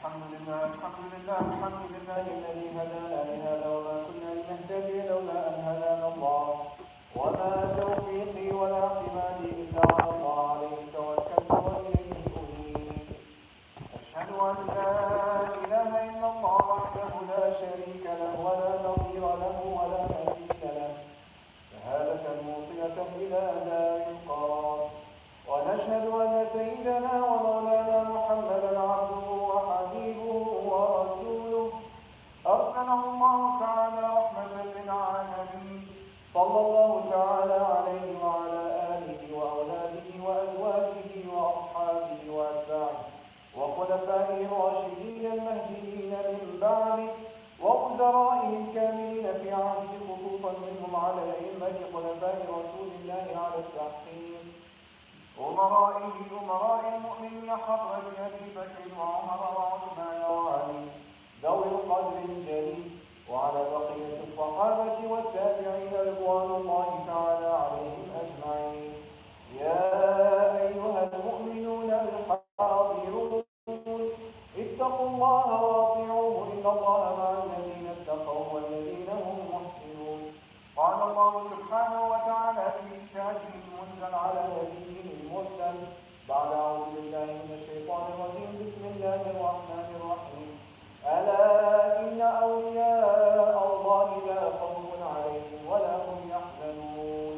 الحمد لله الذي هدانا لهذا وما كنا لنهتدي لولا أن هدانا الله وما توفيقي ولا اعتمادي إلا على الله عليه توكلت وإليه أنيب أشهد أن لا إله إلا الله وحده لا شريك له ولا نظير له ولا مثيل له شهادة موصلة إلى دار القرار ونشهد أن سيدنا ومولانا محمدا عبده وحبيبه ورسوله أرسله الله تعالى رحمة للعالمين صلى الله تعالى عليه وعلى آله وأولاده وأزواجه وأصحابه وأتباعه وخلفائه الراشدين المهديين من بعده ووزرائه الكاملين في عهده خصوصا منهم على أئمة خلفاء رسول الله على التحقيق أمراء المؤمنين حضرة أبي بكر وعمر وعثمان وعلي ذوي القدر الجليل وعلى بقية الصحابة والتابعين رضوان الله تعالى عليهم أجمعين يا أيها المؤمنون الحاضرون اتقوا الله وأطيعوه إن الله مع الذين اتقوا والذين هم محسنون قال الله سبحانه وتعالى في كتابه المنزل على نبيه المرسل بعد أعوذ بالله من الشيطان الرجيم بسم الله الرحمن الرحيم ألا إن أولياء الله لا خوف عليهم ولا هم يحزنون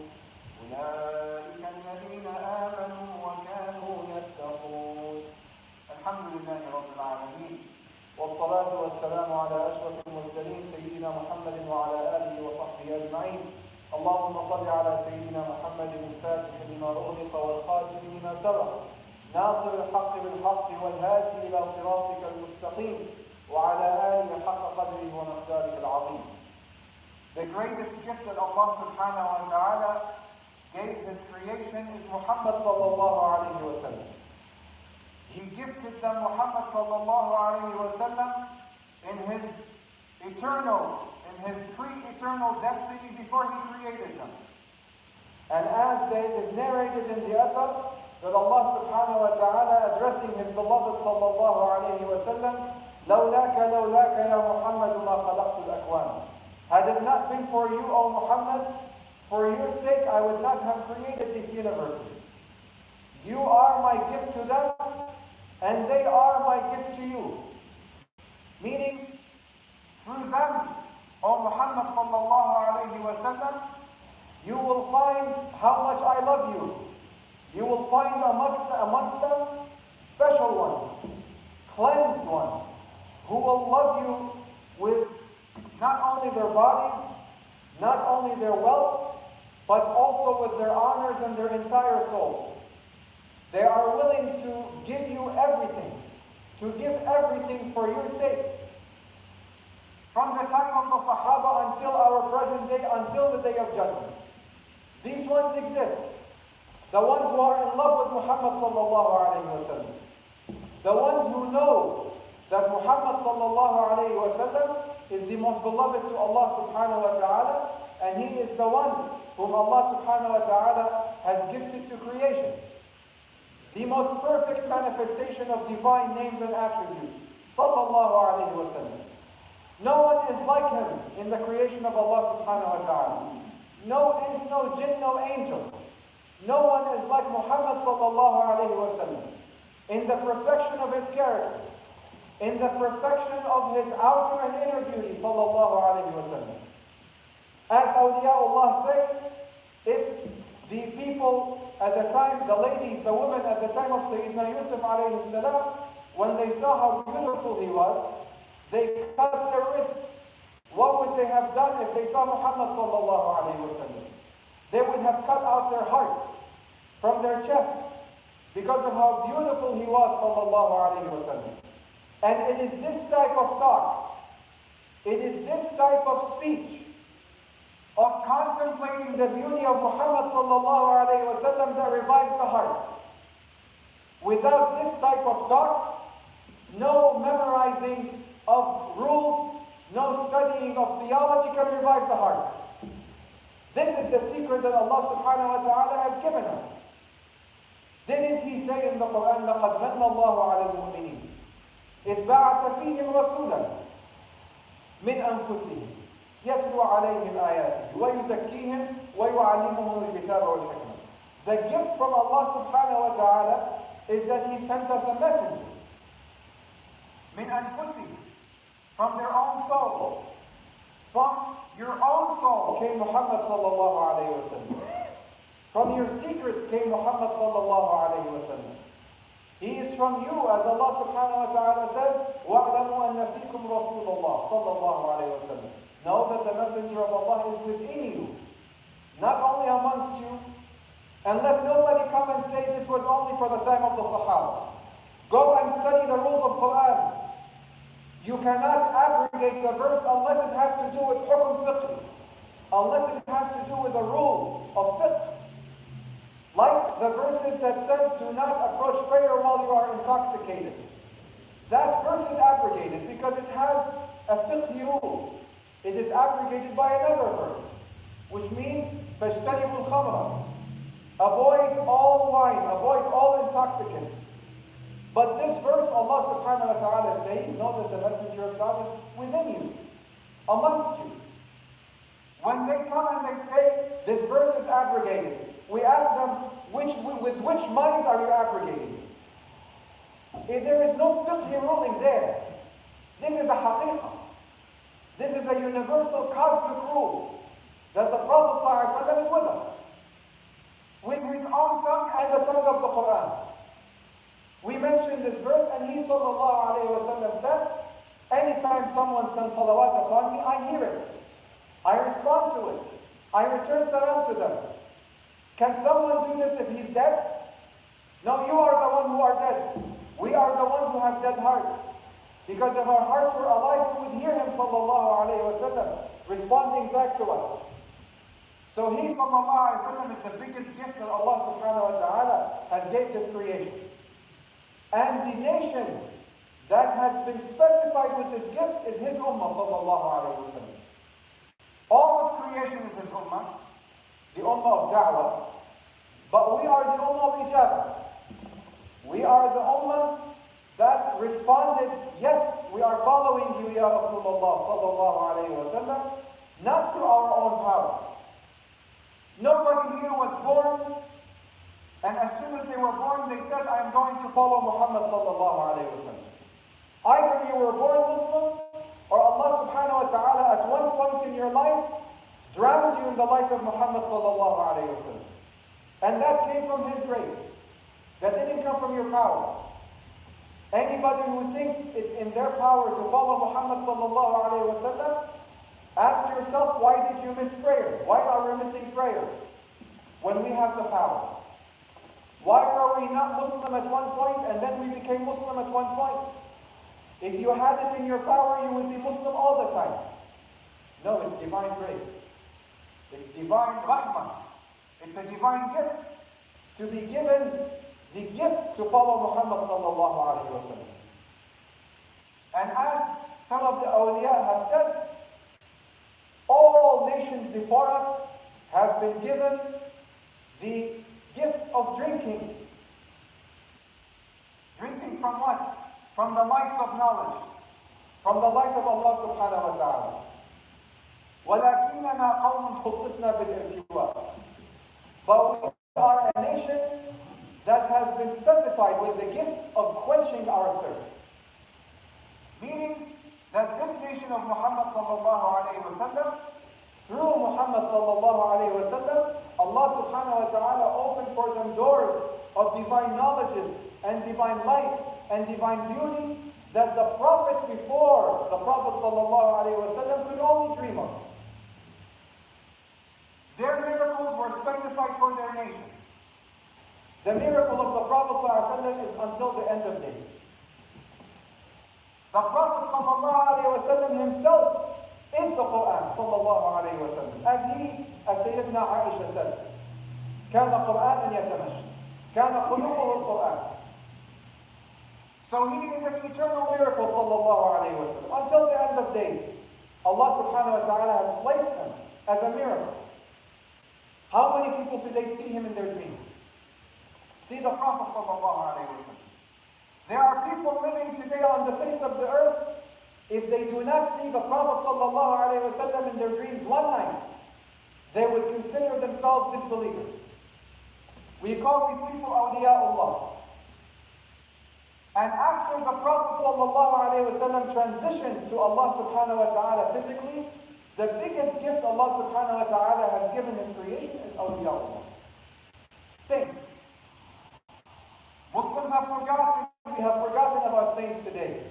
أولئك الذين آمنوا وكانوا يتقون الحمد لله رب العالمين والصلاة والسلام على أشرف المرسلين سيدنا محمد وعلى آله وصحبه أجمعين اللهم صل على سيدنا محمد الفاتح لما أغلق والخاتم لما سبق ناصر الحق بالحق والهادي إلى صراطك المستقيم وعلى آله حق قدره ومقداره العظيم. The greatest gift that Allah subhanahu wa ta'ala gave His creation is Muhammad sallallahu alayhi wa sallam. He gifted them Muhammad sallallahu alayhi wa sallam in His pre-eternal destiny before He created them. And as it is narrated in the Athar, that Allah subhanahu wa ta'ala addressing His beloved sallallahu alayhi wa sallam, لولاك يا محمد ما خلقت الأكوان. Had it not been for you, O Muhammad, for your sake I would not have created these universes. You are my gift to them, and they are my gift to you. Meaning, through them, O Muhammad sallallahu alayhi wa sallam, you will find how much I love you. You will find amongst them special ones, cleansed ones, who will love you with not only their bodies, not only their wealth, but also with their honors and their entire souls. They are willing to give you everything, to give everything for your sake. From the time of the Sahaba until our present day, until the day of judgment. These ones exist. The ones who are in love with Muhammad sallallahu alayhi wa sallam. The ones who know that Muhammad sallallahu alayhi wa sallam is the most beloved to Allah subhanahu wa ta'ala, and he is the one whom Allah subhanahu wa ta'ala has gifted to creation. The most perfect manifestation of divine names and attributes. Sallallahu alayhi wa sallam. No one is like him in the creation of Allah subhanahu wa ta'ala. No ins, no jinn, no angel. No one is like Muhammad sallallahu alayhi wa sallam in the perfection of his character, in the perfection of his outer and inner beauty sallallahu alayhi wa sallam. As awliyaullah say, if the people at the time, the ladies, the women at the time of Sayyidina Yusuf alayhi salam, when they saw how beautiful he was, they cut their wrists. What would they have done if they saw Muhammad sallallahu alayhi wa sallam? They would have cut out their hearts from their chests because of how beautiful he was sallallahu alayhi wa sallam. And it is this type of talk, it is this type of speech, of contemplating the beauty of Muhammad sallallahu alayhi wa sallam that revives the heart. Without this type of talk, no memorizing of rules, no studying of theology can revive the heart. This is the secret that Allah subhanahu wa ta'ala has given us. Didn't He say in the Quran, لَقَدْ مَنَّ اللَّهُ عَلَى الْمُؤْمِنِينَ إذ بعث فيهم رسولا من أنفسهم يتلو عليهم آياته ويزكيهم ويعلمهم الكتاب والحكمة. The gift from Allah subhanahu wa ta'ala is that He sent us a messenger. من أنفسهم, from their own souls. From your own soul came Muhammad sallallahu alayhi wa sallam. From your secrets came Muhammad sallallahu alayhi wa sallam. He is from you, as Allah subhanahu wa ta'ala says, وَاعْلَمُوا أَنَّ فِيكُمْ رَسُولَ اللَّهِ صلى الله عليه وسلم. Know that the messenger of Allah is within you, not only amongst you, and let nobody come and say this was only for the time of the Sahaba. Go and study the rules of Quran. You cannot abrogate the verse unless it has to do with hukm fiqh, unless it has to do with a rule of fiqh. Like the verses that says, do not approach prayer while you are intoxicated. That verse is abrogated because it has a fiqhi rule. It is abrogated by another verse, which means, فَاجْتَنِبُوا الْخَمْرَ. Avoid all wine, avoid all intoxicants. But this verse, Allah subhanahu wa ta'ala is saying, know that the messenger of God is within you, amongst you. When they come and they say, this verse is abrogated, we ask them, with which mind are you abrogating it? There is no fiqh ruling there. This is a haqiqah. This is a universal cosmic rule that the Prophet ﷺ is with us, with his own tongue and the tongue of the Quran. We mentioned this verse, and he sallallahu alayhi wa sallam said, anytime someone sends salawat upon me, I hear it. I respond to it. I return salam to them. Can someone do this if he's dead? No, you are the one who are dead. We are the ones who have dead hearts. Because if our hearts were alive, we would hear him sallallahu alayhi wa sallam responding back to us. So he sallallahu alayhi wa sallam is the biggest gift that Allah subhanahu wa ta'ala has gave this creation. And the nation that has been specified with this gift is his ummah sallallahu alayhi wa sallam. All of creation is his ummah, the ummah of da'wah, but we are the ummah of ijabah. We are the ummah that responded, yes, we are following you, Ya Rasulullah sallallahu alayhi wa sallam, not through our own power. Nobody here was born, and as soon as they were born, they said, I am going to follow Muhammad sallallahu alayhi wa sallam. Either you were born Muslim, or Allah subhanahu wa ta'ala at one point in your life drowned you in the light of Muhammad sallallahu alayhi wa sallam. And that came from His grace. That didn't come from your power. Anybody who thinks it's in their power to follow Muhammad sallallahu alayhi wa sallam, ask yourself, why did you miss prayer? Why are we missing prayers when we have the power? Why were we not Muslim at one point and then we became Muslim at one point? If you had it in your power, you would be Muslim all the time. No, it's divine grace. It's divine rahmah. It's a divine gift to be given the gift to follow Muhammad sallallahu alayhi wa sallam. And as some of the awliya have said, all nations before us have been given the gift of drinking. Drinking from what? From the lights of knowledge, from the light of Allah subhanahu wa ta'ala. وَلَكِنَّنَا قَوْمٌ خُصِّصْنَا بِالْإِرْتِوَاءِ. But we are a nation that has been specified with the gift of quenching our thirst. Meaning that this nation of Muhammad sallallahu alayhi wa sallam, through Muhammad sallallahu alayhi wa sallam, Allah subhanahu wa ta'ala opened for them doors of divine knowledges and divine light and divine beauty that the prophets before the Prophet sallallahu alayhi wa sallam could only dream of. Their miracles were specified for their nations. The miracle of the Prophet ﷺ is until the end of days. The Prophet ﷺ himself is the Quran ﷺ. As Sayyidina Aisha said, كان قرآنا يتمشى. كان خلقه القرآن. So he is an eternal miracle ﷺ. Until the end of days, Allah subhanahu wa ta'ala has placed him as a miracle. How many people today see him in their dreams? See the Prophet sallallahu alayhi wa sallam. There are people living today on the face of the earth, if they do not see the Prophet ﷺ in their dreams one night, they would consider themselves disbelievers. We call these people awliyaullah. And after the Prophet ﷺ transitioned to Allah subhanahu wa ta'ala physically, the biggest gift Allah subhanahu wa ta'ala has given His creation is awliyaullah. Saints. Muslims have forgotten, we have forgotten about saints today.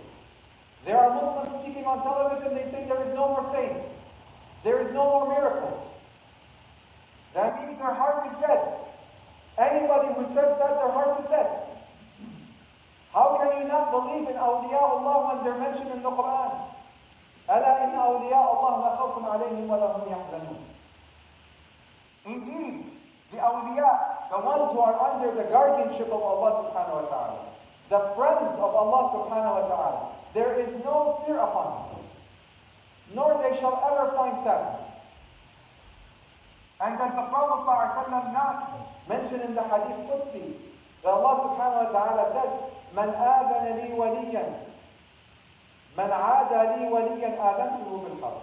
There are Muslims speaking on television, they say there is no more saints. There is no more miracles. That means their heart is dead. Anybody who says that, their heart is dead. How can you not believe in awliyaullah when they're mentioned in the Quran? أَلَا إِنَّ أَوْلِيَاءَ اللَّهِ لَا خَوْفٌ عَلَيْهِمْ وَلَا هُمْ يَحْزَنُونَ. Indeed, the awliya, the ones who are under the guardianship of Allah subhanahu wa ta'ala, the friends of Allah subhanahu wa ta'ala, there is no fear upon them, nor they shall ever find sadness. And as the Prophet ﷺ not mentioned in the Hadith Qudsi, that Allah subhanahu wa ta'ala says, مَنْ آذَنَ لِي وَلِيًّا مَنْ عَادَ لِي وَلِيًّا آذَنْتُهُ بِالْحَرْبِ.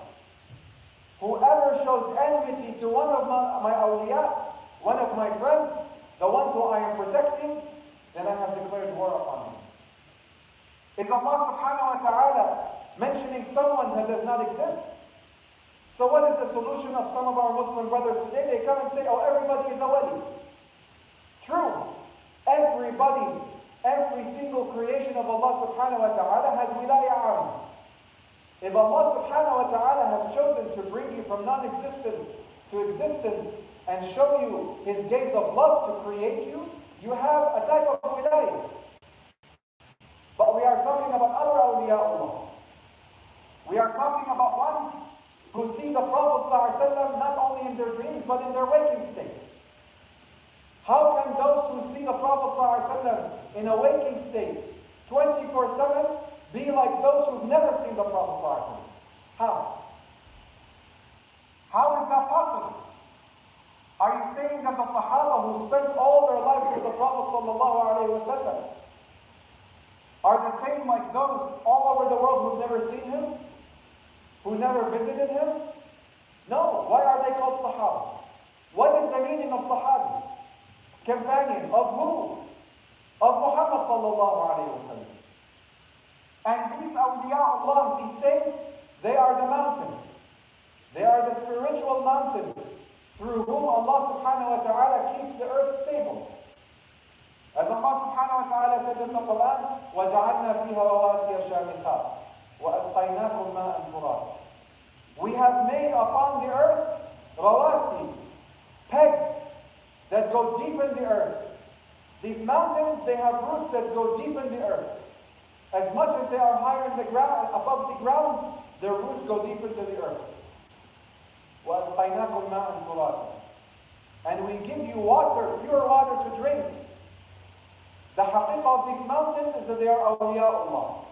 Whoever shows enmity to one of my awliya, one of my friends, the ones who I am protecting, then I have declared war upon him. Is Allah subhanahu wa ta'ala mentioning someone that does not exist? So what is the solution of some of our Muslim brothers today? They come and say, oh, everybody is a wali. True. Everybody, every single creation of Allah subhanahu wa ta'ala has wilaya am. If Allah subhanahu wa ta'ala has chosen to bring you from non-existence to existence and show you His gaze of love to create you, you have a type of wilaya. But we are talking about other awliyaullah. We are talking about ones who see the Prophet ﷺ not only in their dreams but in their waking state. How can those who see the Prophet ﷺ in a waking state 24/7 be like those who've never seen the Prophet ﷺ? How? How is that possible? Are you saying that the Sahaba who spent all their lives with the Prophet ﷺ are the same like those all over the world who've never seen him? Who never visited him? No. Why are they called Sahaba? What is the meaning of Sahabi? Companion of who? Of Muhammad sallallahu alayhi wa sallam. And these awliyaullah, these saints, they are the mountains. They are the spiritual mountains through whom Allah subhanahu wa ta'ala keeps the earth stable. As Allah subhanahu wa ta'ala says in the Quran, وَجَعَلْنَا فِيهَا رَوَاسِيَ شَامِخَاتٍ وَأَسْقَيْنَاكُمْ مَاءً فُرَاتًا. We have made upon the earth rawasi, pegs that go deep in the earth. These mountains, they have roots that go deep in the earth. As much as they are higher in the ground, above the ground, their roots go deep into the earth. وَأَسْقَيْنَاكُمْ مَاءً فُرَاتًا. And we give you water, pure water to drink. The haqiqah of these mountains is that they are awliyaullah.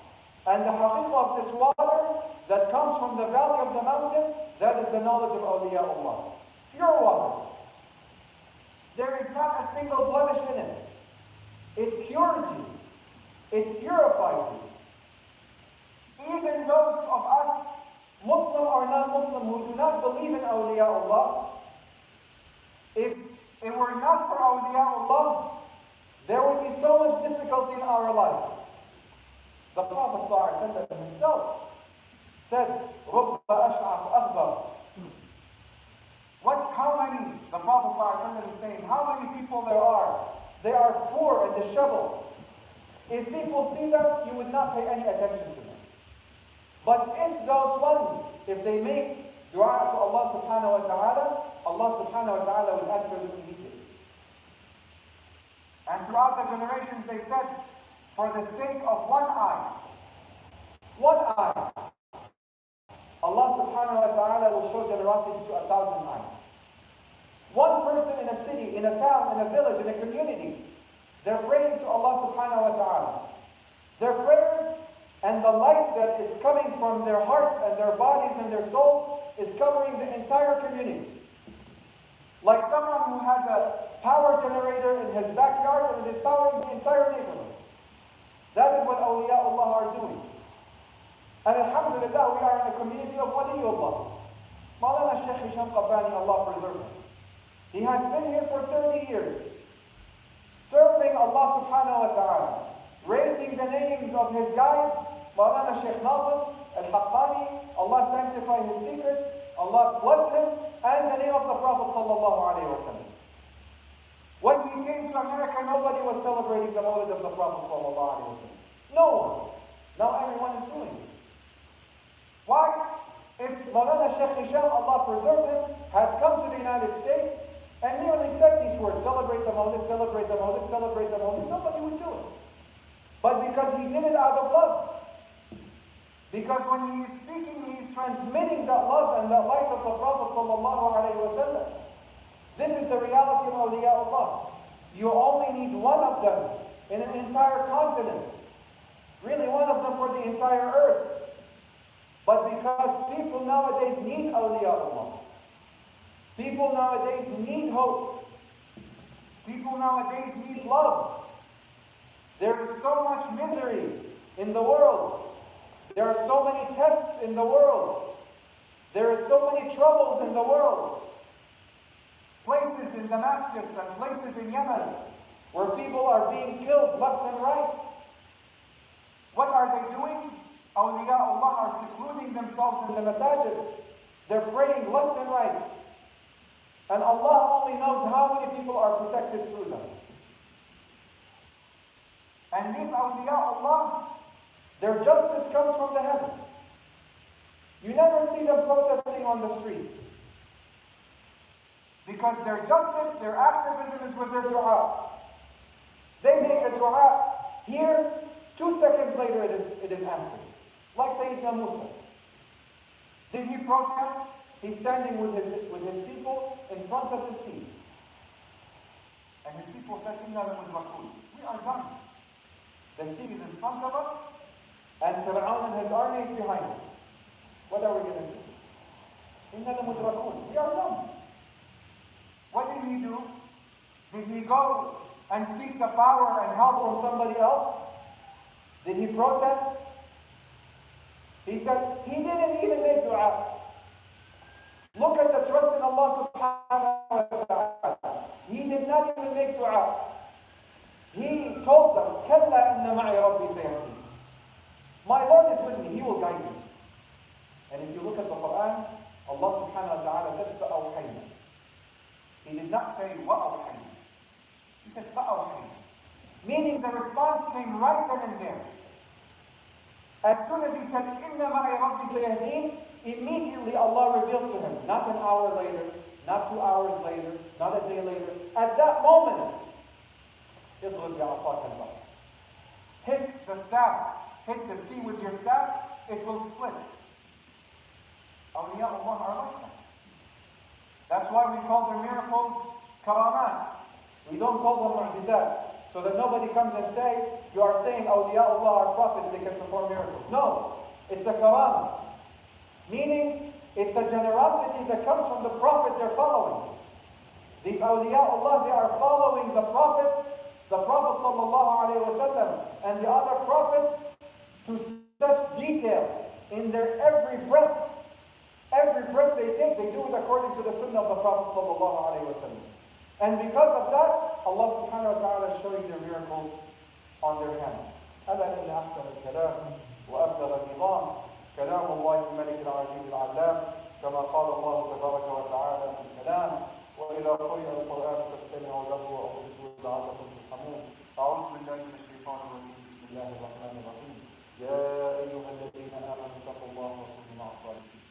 And the haqiqah of this water that comes from the valley of the mountain, that is the knowledge of awliyaullah. Pure water. There is not a single blemish in it. It cures you. It purifies you. Even those of us, Muslim or non-Muslim, who do not believe in awliyaullah, if it were not for awliyaullah, there would be so much difficulty in our lives. The Prophet ﷺ himself said, رُبَّ أَشْعَثْ أَخْبَرْ. How many, the Prophet ﷺ is saying, how many people there are? They are poor and disheveled. If people see them, you would not pay any attention to them. But if those ones, if they make dua to Allah subhanahu wa ta'ala, Allah subhanahu wa ta'ala will answer them immediately. And throughout the generations they said, for the sake of one eye, Allah subhanahu wa ta'ala will show generosity to 1,000 eyes. One person in a city, in a town, in a village, in a community, they're praying to Allah subhanahu wa ta'ala. Their prayers and the light that is coming from their hearts and their bodies and their souls is covering the entire community. Like someone who has a power generator in his backyard and it is powering the entire neighborhood. That is what awliyaullah are doing. And alhamdulillah, we are in a community of Waliullah. Maulana Shaykh Hisham Qabbani, Allah preserve him. He has been here for 30 years, serving Allah subhanahu wa ta'ala, raising the names of his guides, Maulana Shaykh Nazim al-Haqqani, Allah sanctify his secret, Allah bless him, and the name of the Prophet sallallahu alayhi wa sallam. When he came to America, nobody was celebrating the Mawlid of the Prophet sallallahu alayhi wa sallam. No one. Now everyone is doing it. Why? If Maulana Shaykh Hisham, Allah preserve him, had come to the United States and merely said these words, celebrate the Mawlid, celebrate the Mawlid, celebrate the Mawlid, nobody would do it. But because he did it out of love, because when he is speaking, he is transmitting that love and that light of the Prophet sallallahu alayhi wa sallam. This is the reality of awliyaullah. You only need one of them in an entire continent. Really one of them for the entire earth. But because people nowadays need awliyaullah. People nowadays need hope. People nowadays need love. There is so much misery in the world. There are so many tests in the world. There are so many troubles in the world. Places in Damascus and places in Yemen where people are being killed left and right. What are they doing? Awliyaullah are secluding themselves in the masajid. They're praying left and right. And Allah only knows how many people are protected through them. And these awliyaullah, their justice comes from the heaven. You never see them protesting on the streets. Because their justice, their activism is with their dua. They make a dua here, 2 seconds later it is answered. Like Sayyidina Musa. Did he protest? He's standing with his people in front of the sea. And his people said, Inna lamudrakun. We are done. The sea is in front of us, and Fir'aun and his army is behind us. What are we going to do? Inna lamudrakun. We are done. What did he do? Did he go and seek the power and help from somebody else? Did he protest? He said, he didn't even make dua. Look at the trust in Allah subhanahu wa ta'ala. He did not even make dua. He told them, Kalla inna ma'i rabbi sayahdin. My Lord is with me, He will guide me. And if you look at the Quran, Allah subhanahu wa ta'ala says, فَأَوْحَيْنَا. He did not say, وَأَوْحَيْنَا. He said, فَأَوْحَيْنَا. Meaning the response came right then and there. As soon as he said, Inna ma'i rabbi sayahdin, immediately Allah revealed to him, not an hour later, not 2 hours later, not a day later. At that moment, اضرب بعصاك البحر. Hit the staff, hit the sea with your staff, it will split. Awliyaullah are like that. That's why we call their miracles karamat. We don't call them mu'jizat. So that nobody comes and say, you are saying awliyaullah are prophets, they can perform miracles. No, it's a karamah. Meaning, it's a generosity that comes from the prophet they're following. These awliyaullah, they are following the prophets, the Prophet sallallahu alaihi wasallam, and the other prophets to such detail in their every breath. Every breath they take, they do it according to the sunnah of the Prophet sallallahu alaihi wasallam. And because of that, Allah subhanahu wa ta'ala is showing their miracles on their hands. ألا إن أحسن الكلام وأبلغ النظام كلام الله الملك العزيز العلام كما قال الله تبارك وتعالى في الكلام وإذا قرئ القرآن فاستمعوا له وأنصتوا لعلكم ترحمون. أعوذ بالله من الشيطان الرجيم. بسم الله الرحمن الرحيم. يا أيها الذين آمنوا اتقوا الله وكونوا مع الصالحين.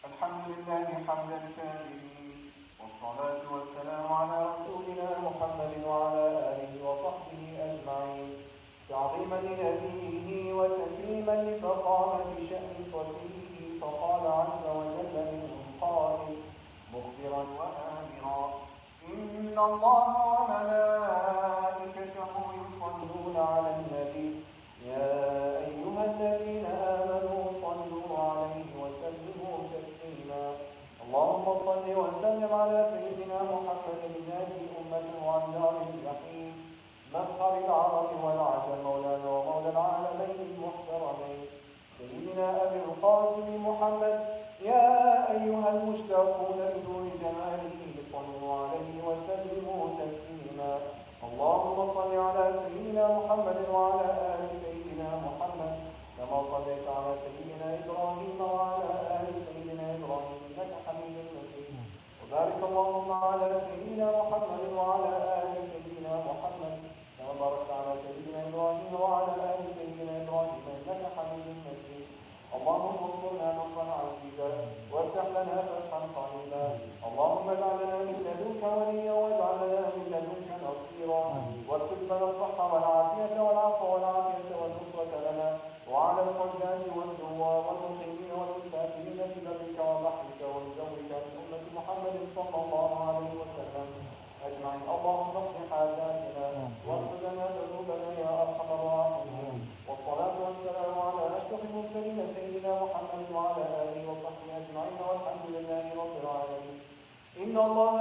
الحمد لله حمدا كاملين والصلاة والسلام على رسولنا محمد وعلى آله وصحبه أجمعين تعظيما لنبيه وتكريما لفخامة شأن صفيه فقال عز وجل من قائل مخبرا وآمرا إن الله وملائكته يصلون على النبي يا العرب والعجم مولانا ومولى العالمين المحترمين سيدنا أبي القاسم محمد. يا أيها المشتاقون لنور جماله صلوا عليه وسلموا تسليما. اللهم صل على سيدنا محمد وعلى آل سيدنا محمد كما صليت على سيدنا إبراهيم وعلى آل سيدنا إبراهيم إنك حميد مجيد. وبارك اللهم على سيدنا محمد وعلى آل سيدنا محمد كما باركت على سيدنا إبراهيم وعلى آل سيدنا إبراهيم إنك حميد مجيد. اللهم انصرنا نصرا عزيزا وافتح لنا فتحا قريبا. اللهم اجعل لنا من لدنك وليا واجعل لنا من لدنك نصيرا واكتب لنا الصحة والعافية والعفو والعافية والنصرة لنا وعلى الحجاج والزوار والمقيمين والمسافرين في برك وبحرك وجوك من أمة محمد صلى الله عليه وسلم أجمعين. اللهم اغفر حاجاتنا واغفر لنا ذنوبنا يا أرحم الراحمين. والصلاة والسلام على أشرف المرسلين سيدنا محمد وعلى آله وصحبه أجمعين والحمد لله رب العالمين. إن الله